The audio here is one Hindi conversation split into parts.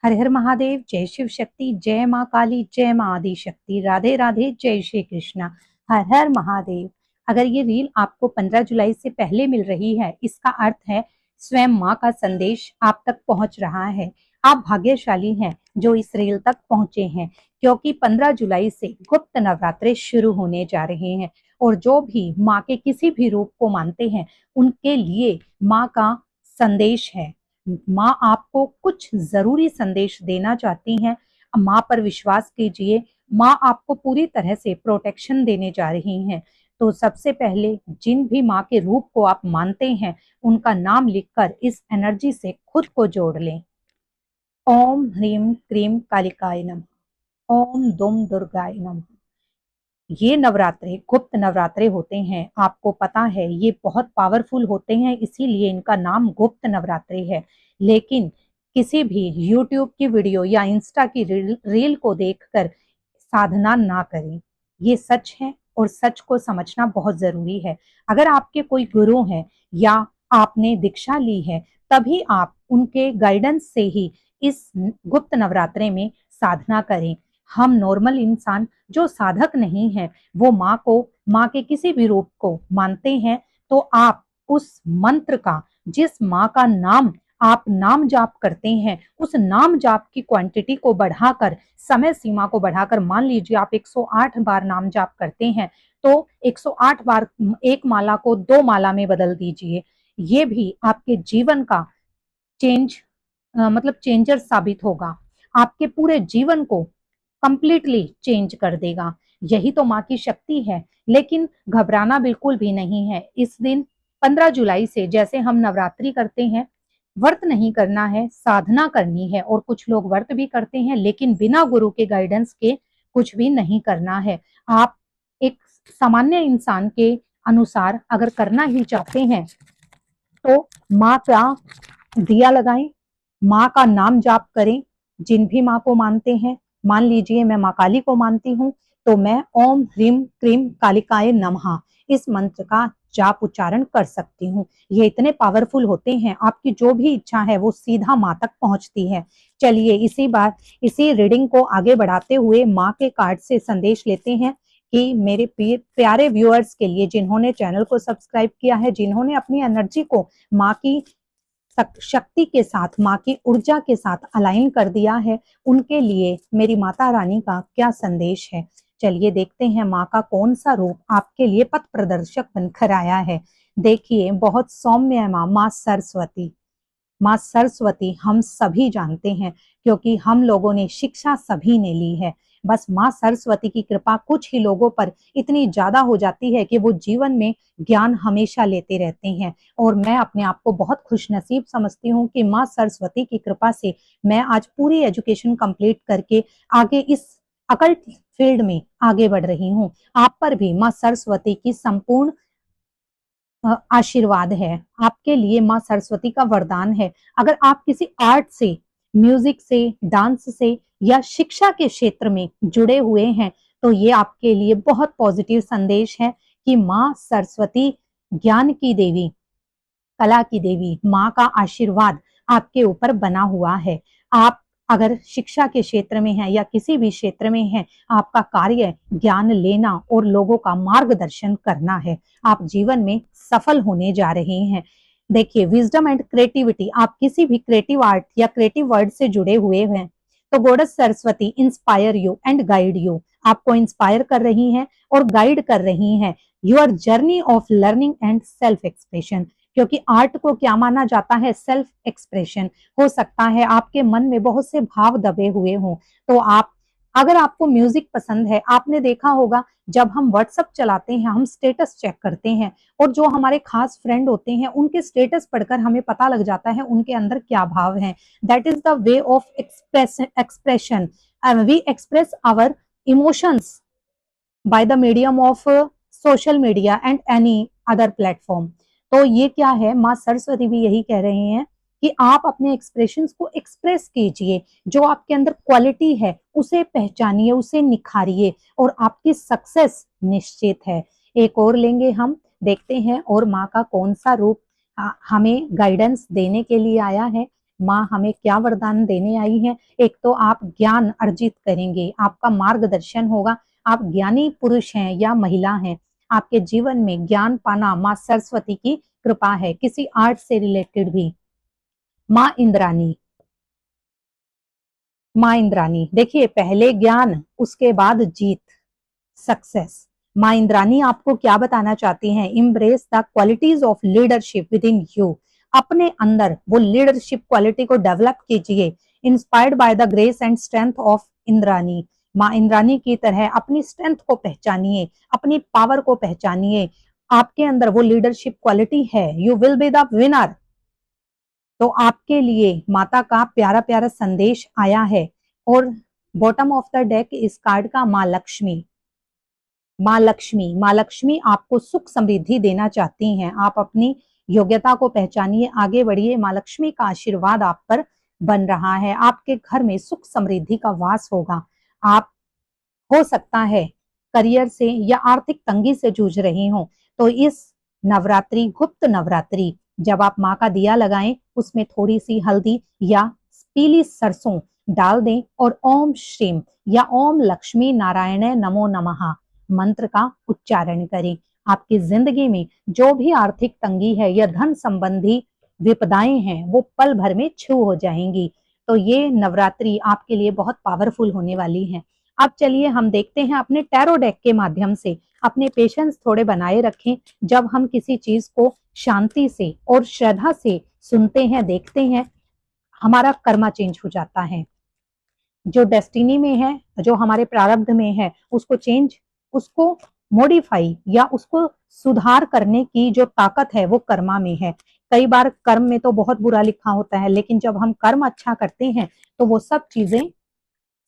हर हर महादेव, जय शिव शक्ति, जय माँ काली, जय माँ आदि शक्ति, राधे राधे, जय श्री कृष्णा। हर हर महादेव। अगर ये रील आपको 15 जुलाई से पहले मिल रही है, इसका अर्थ है स्वयं माँ का संदेश आप तक पहुंच रहा है। आप भाग्यशाली हैं जो इस रील तक पहुंचे हैं, क्योंकि 15 जुलाई से गुप्त नवरात्रे शुरू होने जा रहे हैं और जो भी माँ के किसी भी रूप को मानते हैं उनके लिए माँ का संदेश है। माँ आपको कुछ जरूरी संदेश देना चाहती हैं। माँ पर विश्वास कीजिए, माँ आपको पूरी तरह से प्रोटेक्शन देने जा रही हैं। तो सबसे पहले जिन भी माँ के रूप को आप मानते हैं उनका नाम लिखकर इस एनर्जी से खुद को जोड़ लें। ओम ह्रीम क्रीम कालिकाय नमः। ओम दुम दुर्गाय नमः। ये नवरात्रे गुप्त नवरात्रे होते हैं, आपको पता है ये बहुत पावरफुल होते हैं, इसीलिए इनका नाम गुप्त नवरात्रे है। लेकिन किसी भी YouTube की वीडियो या इंस्टा की रील को देखकर साधना ना करें। ये सच है और सच को समझना बहुत जरूरी है। अगर आपके कोई गुरु हैं या आपने दीक्षा ली है, तभी आप उनके गाइडेंस से ही इस गुप्त नवरात्रे में साधना करें। हम नॉर्मल इंसान जो साधक नहीं है, वो माँ को, माँ के किसी भी रूप को मानते हैं, तो आप उस मंत्र का, जिस माँ का नाम आप नाम जाप करते हैं, उस नाम जाप की क्वांटिटी को बढ़ाकर, समय सीमा को बढ़ाकर, मान लीजिए आप 108 बार नाम जाप करते हैं, तो 108 बार एक माला को 2 माला में बदल दीजिए। ये भी आपके जीवन का चेंज मतलब चेंजर साबित होगा, आपके पूरे जीवन को कंप्लीटली चेंज कर देगा। यही तो माँ की शक्ति है। लेकिन घबराना बिल्कुल भी नहीं है। इस दिन 15 जुलाई से जैसे हम नवरात्रि करते हैं, व्रत नहीं करना है, साधना करनी है। और कुछ लोग व्रत भी करते हैं लेकिन बिना गुरु के गाइडेंस के कुछ भी नहीं करना है। आप एक सामान्य इंसान के अनुसार अगर करना ही चाहते हैं तो माँ का दिया लगाएं, माँ का नाम जाप करें। जिन भी माँ को मानते हैं, मान लीजिए मैं माँ काली को मानती हूँ, तो मैं ओम ह्रीम क्रीम कालिकाय नमः इस मंत्र का जाप उच्चारण कर सकती हूँ। ये इतने पावरफुल होते हैं, आपकी जो भी इच्छा है वो सीधा माँ तक पहुंचती है। चलिए इसी रीडिंग को आगे बढ़ाते हुए माँ के कार्ड से संदेश लेते हैं कि मेरे प्यारे व्यूअर्स के लिए, जिन्होंने चैनल को सब्सक्राइब किया है, जिन्होंने अपनी एनर्जी को माँ की शक्ति के साथ, माँ की ऊर्जा के साथ अलाइन कर दिया है, उनके लिए मेरी माता रानी का क्या संदेश है। चलिए देखते हैं माँ का कौन सा रूप आपके लिए पथ प्रदर्शक बनकर आया है। देखिए, बहुत सौम्य है माँ, माँ सरस्वती। माँ सरस्वती हम सभी जानते हैं, क्योंकि हम लोगों ने शिक्षा सभी ने ली है। बस माँ सरस्वती की कृपा कुछ ही लोगों पर इतनी ज्यादा हो जाती है कि वो जीवन में ज्ञान हमेशा लेते रहते हैं। और मैं अपने आप को बहुत खुशनसीब समझती हूँ कि माँ सरस्वती की कृपा से मैं आज पूरी एजुकेशन कंप्लीट करके आगे इस अकल्ट फील्ड में आगे बढ़ रही हूँ। आप पर भी माँ सरस्वती की संपूर्ण आशीर्वाद है। आपके लिए माँ सरस्वती का वरदान है। अगर आप किसी आर्ट से, म्यूजिक से, डांस से या शिक्षा के क्षेत्र में जुड़े हुए हैं, तो ये आपके लिए बहुत पॉजिटिव संदेश है कि माँ सरस्वती ज्ञान की देवी, कला की देवी, माँ का आशीर्वाद आपके ऊपर बना हुआ है। आप अगर शिक्षा के क्षेत्र में हैं या किसी भी क्षेत्र में हैं, आपका कार्य ज्ञान लेना और लोगों का मार्गदर्शन करना है। आप जीवन में सफल होने जा रहे हैं। देखिए, विजडम एंड क्रिएटिविटी, आप किसी भी क्रिएटिव आर्ट या क्रिएटिव वर्ड से जुड़े हुए हैं, तो goddess Saraswati inspire you and guide you, आपको इंस्पायर कर रही हैं और गाइड कर रही हैं your journey of learning and self expression. क्योंकि आर्ट को क्या माना जाता है? Self expression. हो सकता है आपके मन में बहुत से भाव दबे हुए हों, तो आप, अगर आपको म्यूजिक पसंद है, आपने देखा होगा जब हम व्हाट्सएप चलाते हैं, हम स्टेटस चेक करते हैं और जो हमारे खास फ्रेंड होते हैं उनके स्टेटस पढ़कर हमें पता लग जाता है उनके अंदर क्या भाव है। That is the way of expression. We express our emotions by the medium of social media and any other platform. तो ये क्या है, माँ सरस्वती भी यही कह रहे हैं कि आप अपने एक्सप्रेशंस को एक्सप्रेस कीजिए, जो आपके अंदर क्वालिटी है उसे पहचानिए, उसे निखारिए और आपकी सक्सेस निश्चित है। एक और लेंगे हम, देखते हैं और माँ का कौन सा रूप हमें गाइडेंस देने के लिए आया है। माँ हमें क्या वरदान देने आई है। एक तो आप ज्ञान अर्जित करेंगे, आपका मार्गदर्शन होगा, आप ज्ञानी पुरुष हैं या महिला हैं, आपके जीवन में ज्ञान पाना माँ सरस्वती की कृपा है। किसी आर्ट से रिलेटेड भी माँ इंद्राणी, माँ इंद्राणी देखिए, पहले ज्ञान उसके बाद जीत, सक्सेस। माँ इंद्राणी आपको क्या बताना चाहती हैं? Embrace the qualities of leadership with in you. अपने अंदर वो लीडरशिप क्वालिटी को डेवलप कीजिए, inspired by the grace and strength of Indrani. माँ इंद्राणी की तरह अपनी स्ट्रेंथ को पहचानिए, अपनी पावर को पहचानिए। आपके अंदर वो लीडरशिप क्वालिटी है, you will be the winner. तो आपके लिए माता का प्यारा प्यारा संदेश आया है। और बॉटम ऑफ द डेक इस कार्ड का माँ लक्ष्मी, माँ लक्ष्मी, माँ लक्ष्मी आपको सुख समृद्धि देना चाहती हैं। आप अपनी योग्यता को पहचानिए, आगे बढ़िए, माँ लक्ष्मी का आशीर्वाद आप पर बन रहा है। आपके घर में सुख समृद्धि का वास होगा। आप हो सकता है करियर से या आर्थिक तंगी से जूझ रही हो, तो इस नवरात्रि, गुप्त नवरात्रि, जब आप माँ का दिया लगाएं, उसमें थोड़ी सी हल्दी या पीली सरसों डाल दें और ओम श्रीम या ओम लक्ष्मी नारायण नमो नमः मंत्र का उच्चारण करें। आपकी जिंदगी में जो भी आर्थिक तंगी है या धन संबंधी विपदाएं हैं, वो पल भर में छू हो जाएंगी। तो ये नवरात्रि आपके लिए बहुत पावरफुल होने वाली है। अब चलिए हम देखते हैं अपने टैरो डेक के माध्यम से। अपने पेशेंस थोड़े बनाए रखें। जब हम किसी चीज को शांति से और श्रद्धा से सुनते हैं, देखते हैं, हमारा कर्मा चेंज हो जाता है। जो डेस्टिनी में है, जो हमारे प्रारब्ध में है, उसको चेंज, उसको मॉडिफाई या उसको सुधार करने की जो ताकत है वो कर्मा में है। कई बार कर्म में तो बहुत बुरा लिखा होता है, लेकिन जब हम कर्म अच्छा करते हैं तो वो सब चीजें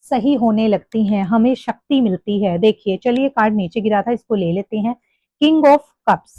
सही होने लगती हैं, हमें शक्ति मिलती है। देखिए, चलिए कार्ड नीचे गिरा था, इसको ले लेते हैं। King of cups.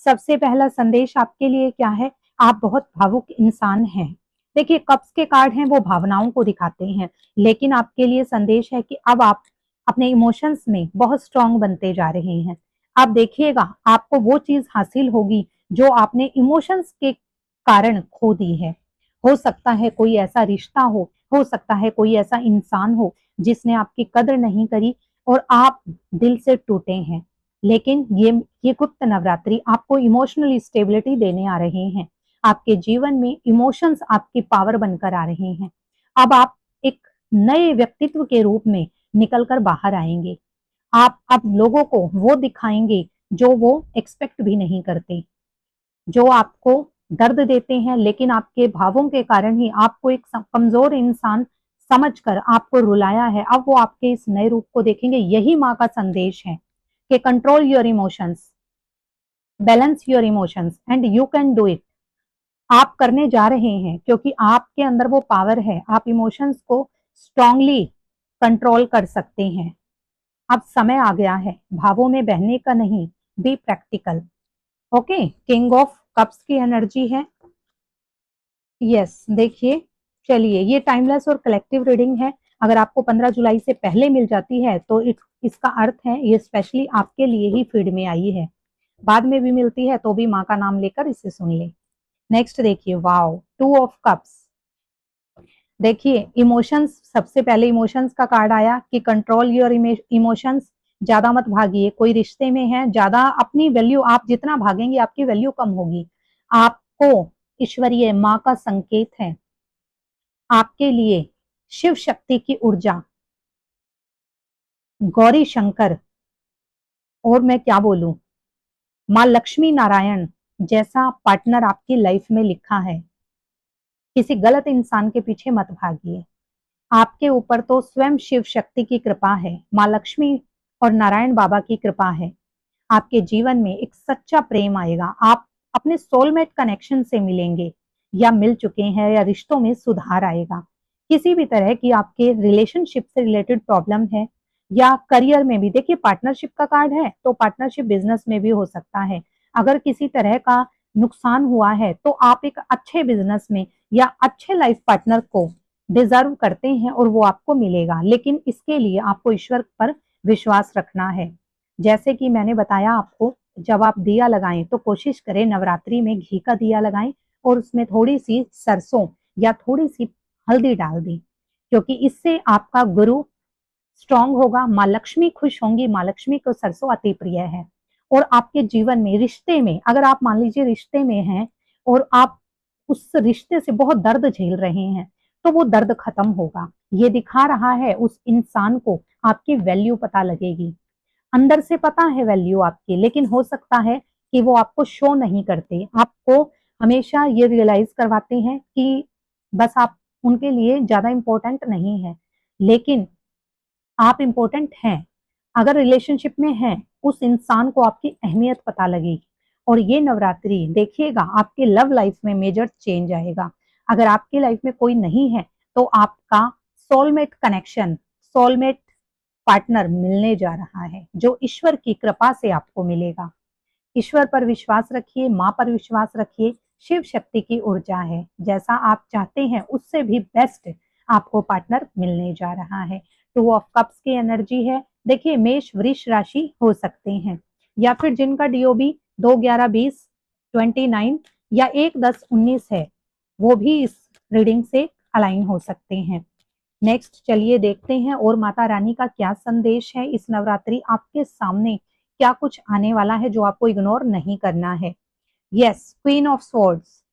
सबसे पहला संदेश आपके लिए क्या है? आप बहुत भावुक इंसान हैं। देखिए, कप्स के कार्ड हैं, वो भावनाओं को दिखाते हैं, लेकिन आपके लिए संदेश है कि अब आप अपने इमोशंस में बहुत स्ट्रांग बनते जा रहे हैं। आप देखिएगा, आपको वो चीज हासिल होगी जो आपने इमोशंस के कारण खो दी है। हो सकता है कोई ऐसा रिश्ता हो सकता है कोई ऐसा इंसान हो जिसने आपकी कदर नहीं करी और आप दिल से टूटे हैं। लेकिन ये गुप्त नवरात्रि आपको इमोशनल स्टेबिलिटी देने आ रहे हैं। आपके जीवन में इमोशंस आपकी पावर बनकर आ रहे हैं। अब आप एक नए व्यक्तित्व के रूप में निकलकर बाहर आएंगे। आप अब लोगों को वो दिखाएंगे जो वो एक्सपेक्ट भी नहीं करते, जो आपको दर्द देते हैं, लेकिन आपके भावों के कारण ही आपको एक कमजोर इंसान समझकर आपको रुलाया है। अब वो आपके इस नए रूप को देखेंगे। यही माँ का संदेश है कि control your emotions, balance your emotions and you can do it. आप करने जा रहे हैं क्योंकि आपके अंदर वो पावर है। आप इमोशंस को स्ट्रांगली कंट्रोल कर सकते हैं। अब समय आ गया है भावों में बहने का नहीं, be practical. Okay, king of cups की एनर्जी है। यस, देखिए, चलिए, ये टाइमलेस और कलेक्टिव रीडिंग है। अगर आपको 15 जुलाई से पहले मिल जाती है तो इसका अर्थ है ये स्पेशली आपके लिए ही फीड में आई है। बाद में भी मिलती है तो भी माँ का नाम लेकर इसे सुन ले। नेक्स्ट देखिए, वाओ, 2 ऑफ कप्स। देखिए, इमोशंस, सबसे पहले इमोशंस का कार्ड आया कि कंट्रोल योर इमोशंस। ज्यादा मत भागिए। कोई रिश्ते में है, ज्यादा अपनी वैल्यू, आप जितना भागेंगे आपकी वैल्यू कम होगी। आपको ईश्वरीय माँ का संकेत है, आपके लिए शिव शक्ति की ऊर्जा, गौरी शंकर, और मैं क्या बोलूं, माँ लक्ष्मी नारायण जैसा पार्टनर आपकी लाइफ में लिखा है। किसी गलत इंसान के पीछे मत भागिए। आपके ऊपर तो स्वयं शिव शक्ति की कृपा है, माँ लक्ष्मी और नारायण बाबा की कृपा है। आपके जीवन में एक सच्चा प्रेम आएगा। आप अपने सोलमेट कनेक्शन से मिलेंगे या मिल चुके हैं, या रिश्तों में सुधार आएगा। किसी भी तरह की आपके रिलेशनशिप से रिलेटेड प्रॉब्लम है या करियर में भी, देखिए पार्टनरशिप का कार्ड है तो पार्टनरशिप बिजनेस में भी हो सकता है। अगर किसी तरह का नुकसान हुआ है तो आप एक अच्छे बिजनेस में या अच्छे लाइफ पार्टनर को डिजर्व करते हैं और वो आपको मिलेगा। लेकिन इसके लिए आपको ईश्वर पर विश्वास रखना है। जैसे कि मैंने बताया आपको, जब आप दिया लगाएं तो कोशिश करें नवरात्रि में घी का दिया लगाएं और उसमें थोड़ी सी सरसों या थोड़ी सी हल्दी डाल दी, क्योंकि इससे आपका गुरु स्ट्रांग होगा, माँ लक्ष्मी खुश होंगी। माँ लक्ष्मी को सरसों अति प्रिय है। और आपके जीवन में, रिश्ते में, अगर आप मान लीजिए रिश्ते में हैं और आप उस रिश्ते से बहुत दर्द झेल रहे हैं, तो वो दर्द खत्म होगा। ये दिखा रहा है उस इंसान को आपकी वैल्यू पता लगेगी। अंदर से पता है वैल्यू आपकी, लेकिन हो सकता है कि वो आपको शो नहीं करते, आपको हमेशा ये रियलाइज करवाते हैं कि बस आप उनके लिए ज्यादा इंपॉर्टेंट नहीं है, लेकिन आप इंपॉर्टेंट हैं। अगर रिलेशनशिप में हैं, उस इंसान को आपकी अहमियत पता लगेगी। और ये नवरात्रि देखिएगा आपके लव लाइफ में मेजर चेंज आएगा। अगर आपकी लाइफ में कोई नहीं है, तो आपका सोलमेट कनेक्शन, सोलमेट पार्टनर मिलने जा रहा है, जो ईश्वर की कृपा से आपको मिलेगा। ईश्वर पर विश्वास रखिए, माँ पर विश्वास रखिए। शिव शक्ति की ऊर्जा है, जैसा आप चाहते हैं उससे भी बेस्ट आपको पार्टनर मिलने जा रहा है। 2 ऑफ कप्स की एनर्जी है। देखिए, मेष वृष राशि हो सकते हैं, या फिर जिनका डीओबी 2 11 20 29 या 1 10 19 है, वो भी इस रीडिंग से अलाइन हो सकते हैं। नेक्स्ट चलिए देखते हैं और माता रानी का क्या संदेश है इस नवरात्रि आपके सामने। क्या कुछ आने वाला है जो आपको इग्नोर नहीं करना है। Yes, queen of swords.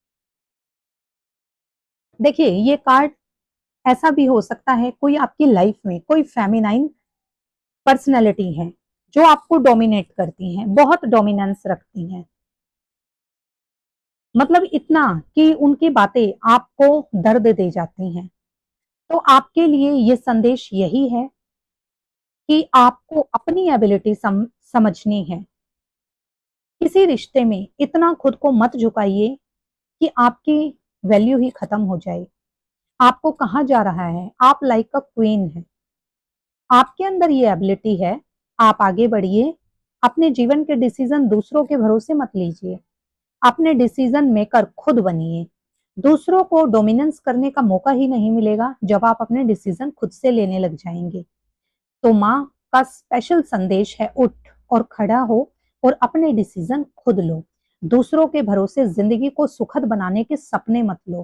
देखिए, ये कार्ड ऐसा भी हो सकता है कोई आपकी लाइफ में कोई फेमिनाइन पर्सनैलिटी है जो आपको डोमिनेट करती हैं, बहुत डोमिनेंस रखती हैं। मतलब इतना कि उनकी बातें आपको दर्द दे जाती हैं। तो आपके लिए ये संदेश यही है कि आपको अपनी एबिलिटी समझनी है। किसी रिश्ते में इतना खुद को मत झुकाइए कि आपकी वैल्यू ही खत्म हो जाए। आपको कहा जा रहा है आप लाइक अ क्वीन है, आपके अंदर ये एबिलिटी है। आप आगे बढ़िए, अपने जीवन के डिसीजन दूसरों के भरोसे मत लीजिए, अपने डिसीजन मेकर खुद बनिए। दूसरों को डोमिनेंस करने का मौका ही नहीं मिलेगा जब आप अपने डिसीजन खुद से लेने लग जाएंगे। तो माँ का स्पेशल संदेश है, उठ और खड़ा हो और अपने डिसीजन खुद लो। दूसरों के भरोसे जिंदगी को सुखद बनाने के सपने मत लो,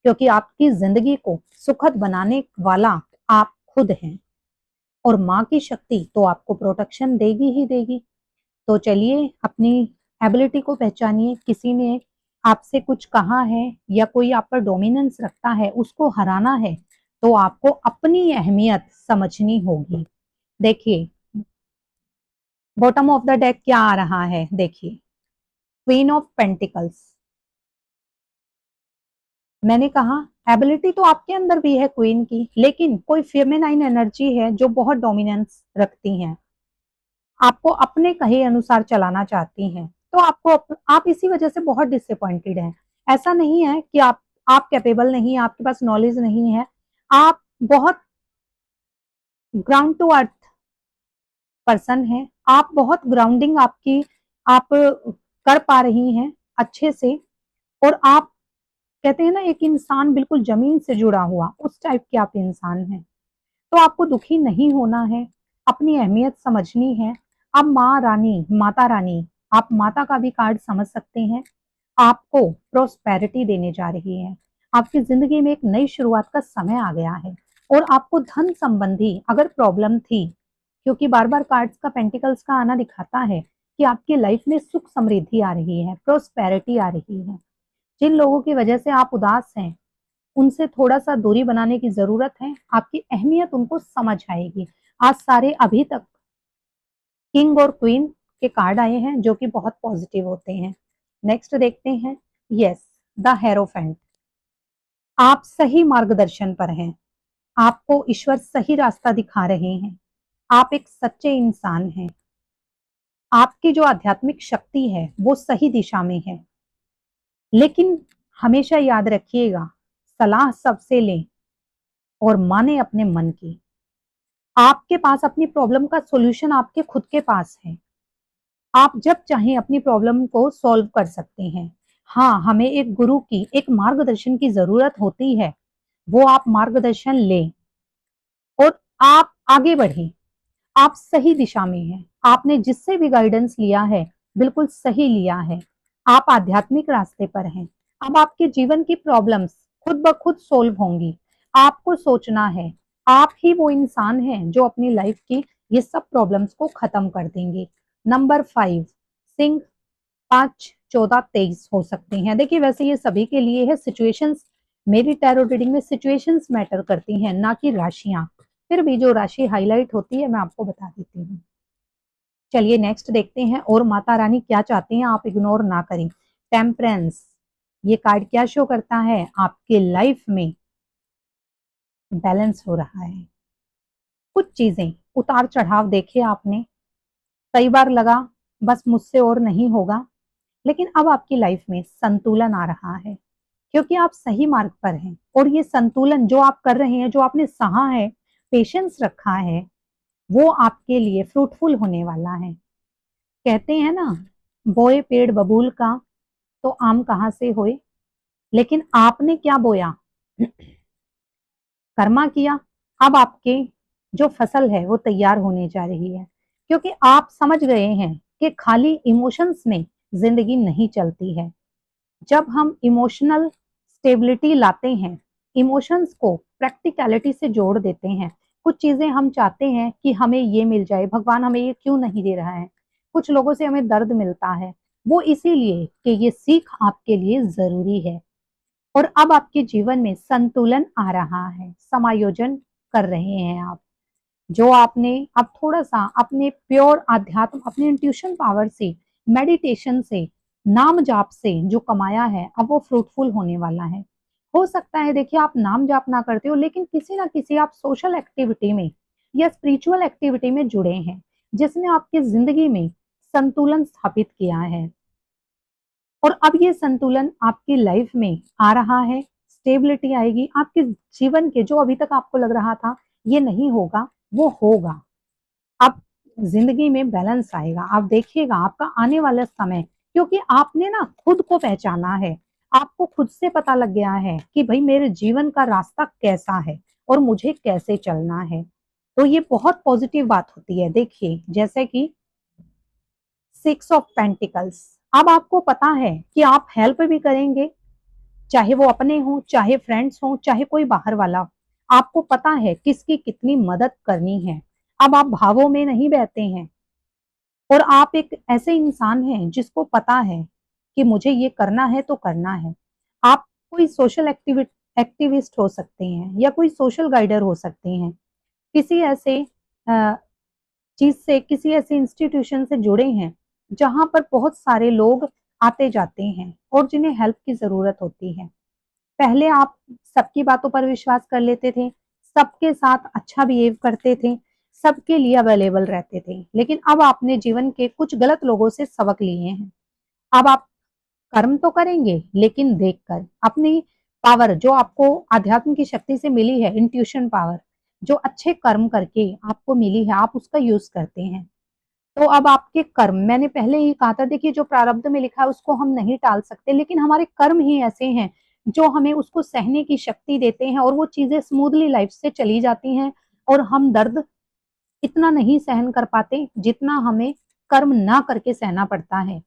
क्योंकि आपकी जिंदगी को सुखद बनाने वाला आप खुद हैं। और माँ की शक्ति तो आपको प्रोटेक्शन देगी ही देगी। तो चलिए, अपनी एबिलिटी को पहचानिए। किसी ने आपसे कुछ कहा है या कोई आप पर डोमिनेंस रखता है, उसको हराना है, तो आपको अपनी अहमियत समझनी होगी। देखिए, बॉटम ऑफ द डेक क्या आ रहा है, देखिए, क्वीन ऑफ पेंटिकल्स। मैंने कहा एबिलिटी तो आपके अंदर भी है क्वीन की, लेकिन कोई फेमिनाइन एनर्जी है जो बहुत डोमिनेंस रखती हैं, आपको अपने कहे अनुसार चलाना चाहती हैं। तो आप इसी वजह से बहुत डिसअपॉइंटेड हैं। ऐसा नहीं है कि आप कैपेबल नहीं है, आपके पास नॉलेज नहीं है। आप बहुत ग्राउंड टू अर्थ पर्सन है, आप बहुत ग्राउंडिंग आपकी आप कर पा रही हैं अच्छे से। और आप कहते हैं ना, एक इंसान बिल्कुल जमीन से जुड़ा हुआ, उस टाइप के आप इंसान हैं। तो आपको दुखी नहीं होना है, अपनी अहमियत समझनी है। अब माँ रानी, माता रानी, आप माता का भी कार्ड समझ सकते हैं, आपको प्रोस्पेरिटी देने जा रही है। आपकी जिंदगी में एक नई शुरुआत का समय आ गया है। और आपको धन संबंधी अगर प्रॉब्लम थी, क्योंकि बार बार कार्ड्स का, पेंटिकल्स का आना दिखाता है कि आपकी लाइफ में सुख समृद्धि आ रही है, प्रोस्पेरिटी आ रही है। जिन लोगों की वजह से आप उदास हैं, उनसे थोड़ा सा दूरी बनाने की जरूरत है। आपकी अहमियत उनको समझ आएगी। आज सारे अभी तक किंग और क्वीन के कार्ड आए हैं जो कि बहुत पॉजिटिव होते हैं। नेक्स्ट देखते हैं, यस, द हेरोफेंट। आप सही मार्गदर्शन पर हैं, आपको ईश्वर सही रास्ता दिखा रहे हैं। आप एक सच्चे इंसान हैं, आपकी जो आध्यात्मिक शक्ति है वो सही दिशा में है। लेकिन हमेशा याद रखिएगा, सलाह सबसे लें और माने अपने मन की। आपके पास अपनी प्रॉब्लम का सॉल्यूशन आपके खुद के पास है। आप जब चाहें अपनी प्रॉब्लम को सॉल्व कर सकते हैं। हाँ, हमें एक गुरु की, एक मार्गदर्शन की जरूरत होती है। वो आप मार्गदर्शन लें और आप आगे बढ़ें। आप सही दिशा में हैं। आपने जिससे भी गाइडेंस लिया है, बिल्कुल सही लिया है। आप आध्यात्मिक रास्ते पर हैं। अब आपके जीवन की प्रॉब्लम्स खुद ब खुद सोल्व होंगी। आपको सोचना है, आप ही वो इंसान हैं जो अपनी लाइफ की ये सब प्रॉब्लम्स को खत्म कर देंगे। नंबर 5, सिंह 5, 14, 23 हो सकते हैं। देखिए वैसे ये सभी के लिए है, सिचुएशंस, मेरी टैरो रीडिंग में सिचुएशंस मैटर करती हैं, ना कि राशियां। फिर भी जो राशि हाईलाइट होती है मैं आपको बता देती हूँ। चलिए नेक्स्ट देखते हैं और माता रानी क्या चाहती हैं, आप इग्नोर ना करें। टेम्परेंस, ये कार्ड क्या शो करता है, आपके लाइफ में बैलेंस हो रहा है। कुछ चीजें उतार चढ़ाव देखे आपने, कई बार लगा बस मुझसे और नहीं होगा, लेकिन अब आपकी लाइफ में संतुलन आ रहा है, क्योंकि आप सही मार्ग पर हैं। और ये संतुलन जो आप कर रहे हैं, जो आपने सहा है, पेशेंस रखा है, वो आपके लिए फ्रूटफुल होने वाला है। कहते हैं ना, बोए पेड़ बबूल का तो आम कहाँ से होए। लेकिन आपने क्या बोया, कर्मा किया। अब आपके जो फसल है वो तैयार होने जा रही है, क्योंकि आप समझ गए हैं कि खाली इमोशंस में जिंदगी नहीं चलती है। जब हम इमोशनल स्टेबिलिटी लाते हैं, इमोशंस को प्रैक्टिकलिटी से जोड़ देते हैं, कुछ चीजें हम चाहते हैं कि हमें ये मिल जाए, भगवान हमें ये क्यों नहीं दे रहा है, कुछ लोगों से हमें दर्द मिलता है, वो इसीलिए कि ये सीख आपके लिए जरूरी है। और अब आपके जीवन में संतुलन आ रहा है, समायोजन कर रहे हैं आप। जो आपने अब थोड़ा सा अपने प्योर आध्यात्म, अपने इंट्यूशन पावर से, मेडिटेशन से, नाम जाप से जो कमाया है, अब वो फ्रूटफुल होने वाला है। हो सकता है देखिए आप नाम जाप ना करते हो, लेकिन किसी ना किसी आप सोशल एक्टिविटी में या स्पिरिचुअल एक्टिविटी में जुड़े हैं, जिसने आपकी जिंदगी में संतुलन स्थापित किया है। और अब ये संतुलन आपकी लाइफ में आ रहा है, स्टेबिलिटी आएगी आपके जीवन के। जो अभी तक आपको लग रहा था ये नहीं होगा, वो होगा। अब जिंदगी में बैलेंस आएगा, आप देखिएगा आपका आने वाला समय, क्योंकि आपने ना खुद को पहचाना है। आपको खुद से पता लग गया है कि भाई मेरे जीवन का रास्ता कैसा है और मुझे कैसे चलना है। तो ये बहुत पॉजिटिव बात होती है। देखिए जैसे कि 6 ऑफ पेंटिकल्स, अब आपको पता है कि आप हेल्प भी करेंगे, चाहे वो अपने हो, चाहे फ्रेंड्स हो, चाहे कोई बाहर वाला हो। आपको पता है किसकी कितनी मदद करनी है। अब आप भावों में नहीं बहते हैं, और आप एक ऐसे इंसान हैं जिसको पता है कि मुझे ये करना है तो करना है। आप कोई सोशल एक्टिविस्ट हो सकते हैं, या कोई सोशल गाइडर हो सकते हैं, किसी ऐसे चीज से, किसी ऐसे इंस्टीट्यूशन से जुड़े हैं जहां पर बहुत सारे लोग आते जाते हैं और जिन्हें हेल्प की जरूरत होती है। पहले आप सबकी बातों पर विश्वास कर लेते थे, सबके साथ अच्छा बिहेव करते थे, सबके लिए अवेलेबल रहते थे, लेकिन अब आपने जीवन के कुछ गलत लोगों से सबक लिए हैं। अब आप कर्म तो करेंगे, लेकिन देखकर अपनी पावर जो आपको अध्यात्म की शक्ति से मिली है, इंट्यूशन पावर जो अच्छे कर्म करके आपको मिली है, आप उसका यूज करते हैं। तो अब आपके कर्म, मैंने पहले ही कहा था, देखिए जो प्रारब्ध में लिखा है उसको हम नहीं टाल सकते, लेकिन हमारे कर्म ही ऐसे हैं जो हमें उसको सहने की शक्ति देते हैं, और वो चीजें स्मूथली लाइफ से चली जाती हैं, और हम दर्द इतना नहीं सहन कर पाते जितना हमें कर्म ना करके सहना पड़ता है।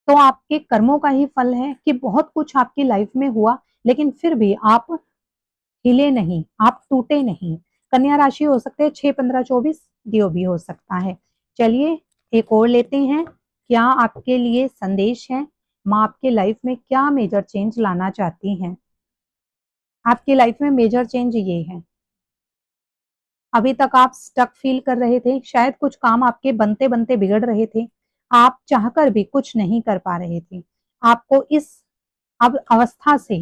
तो आपके कर्मों का ही फल है कि बहुत कुछ आपकी लाइफ में हुआ, लेकिन फिर भी आप हिले नहीं, आप टूटे नहीं। कन्या राशि हो सकते हैं 6, 15, 24, दियो भी हो सकता है। चलिए एक और लेते हैं, क्या आपके लिए संदेश है, माँ आपके लाइफ में क्या मेजर चेंज लाना चाहती हैं। आपकी लाइफ में मेजर चेंज ये है, अभी तक आप स्टक फील कर रहे थे, शायद कुछ काम आपके बनते बनते बिगड़ रहे थे, आप चाहकर भी कुछ नहीं कर पा रहे थे। आपको इस अब अवस्था से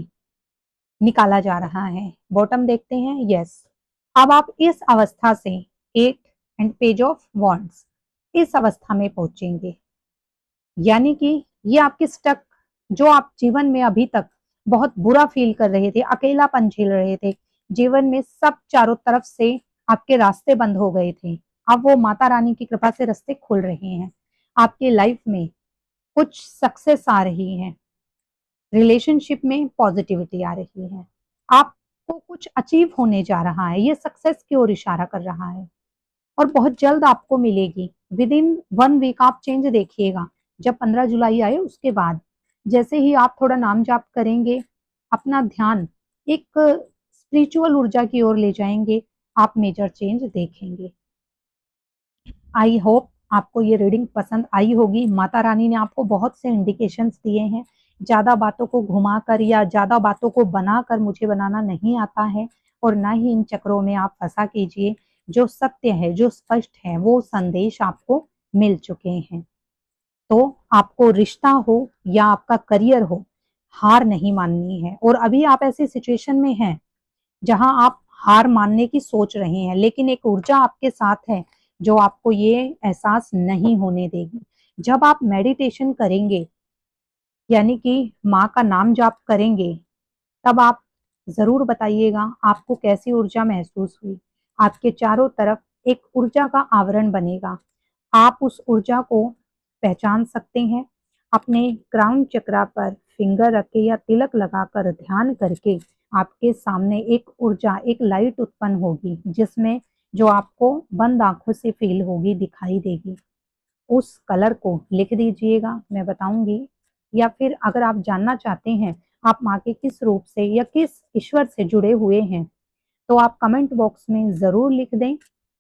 निकाला जा रहा है। बॉटम देखते हैं, यस। अब आप इस अवस्था से 8 एंड पेज ऑफ वॉन्ड्स, इस अवस्था में पहुंचेंगे। यानी कि ये आपके स्टक, जो आप जीवन में अभी तक बहुत बुरा फील कर रहे थे, अकेलापन झेल रहे थे, जीवन में सब चारों तरफ से आपके रास्ते बंद हो गए थे, अब वो माता रानी की कृपा से रास्ते खुल रहे हैं। आपकी लाइफ में कुछ सक्सेस आ रही है, रिलेशनशिप में पॉजिटिविटी आ रही है, आपको कुछ अचीव होने जा रहा है, ये सक्सेस की ओर इशारा कर रहा है, और बहुत जल्द आपको मिलेगी। विद इन 1 वीक आप चेंज देखिएगा। जब 15 जुलाई आए उसके बाद जैसे ही आप थोड़ा नाम जाप करेंगे, अपना ध्यान एक स्पिरिचुअल ऊर्जा की ओर ले जाएंगे, आप मेजर चेंज देखेंगे। आई होप आपको ये रीडिंग पसंद आई होगी। माता रानी ने आपको बहुत से इंडिकेशंस दिए हैं। ज्यादा बातों को घुमाकर या ज्यादा बातों को बनाकर मुझे बनाना नहीं आता है, और ना ही इन चक्रों में आप फंसा कीजिए। जो सत्य है, जो स्पष्ट है, वो संदेश आपको मिल चुके हैं। तो आपको रिश्ता हो या आपका करियर हो, हार नहीं माननी है। और अभी आप ऐसी सिचुएशन में हैं जहां आप हार मानने की सोच रहे हैं, लेकिन एक ऊर्जा आपके साथ है जो आपको ये एहसास नहीं होने देगी। जब आप मेडिटेशन करेंगे, यानी कि माँ का नाम जाप करेंगे, तब आप जरूर बताइएगा आपको कैसी ऊर्जा महसूस हुई। आपके चारों तरफ एक ऊर्जा का आवरण बनेगा। आप उस ऊर्जा को पहचान सकते हैं। अपने क्राउन चक्रा पर फिंगर रख के या तिलक लगाकर ध्यान करके आपके सामने एक ऊर्जा, एक लाइट उत्पन्न होगी, जिसमें जो आपको बंद आंखों से फील होगी, दिखाई देगी। उस कलर को लिख दीजिएगा, मैं बताऊंगी। या फिर अगर आप जानना चाहते हैं आप माँ के किस रूप से या किस ईश्वर से जुड़े हुए हैं, तो आप कमेंट बॉक्स में जरूर लिख दें।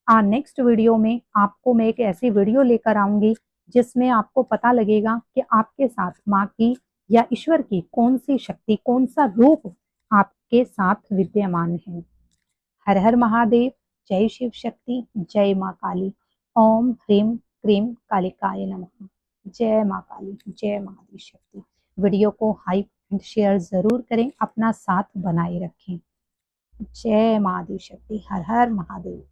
नेक्स्ट वीडियो में आपको मैं एक ऐसी वीडियो लेकर आऊंगी जिसमें आपको पता लगेगा कि आपके साथ माँ की या ईश्वर की कौन सी शक्ति, कौन सा रूप आपके साथ विद्यमान है। हर हर महादेव। जय शिव शक्ति। जय माँ काली। ओम ह्रीम क्रीम कालिकाय नमः। जय माँ काली। जय माँ शक्ति। वीडियो को हाइप एंड शेयर जरूर करें, अपना साथ बनाए रखें। जय माँ शक्ति। हर हर महादेव।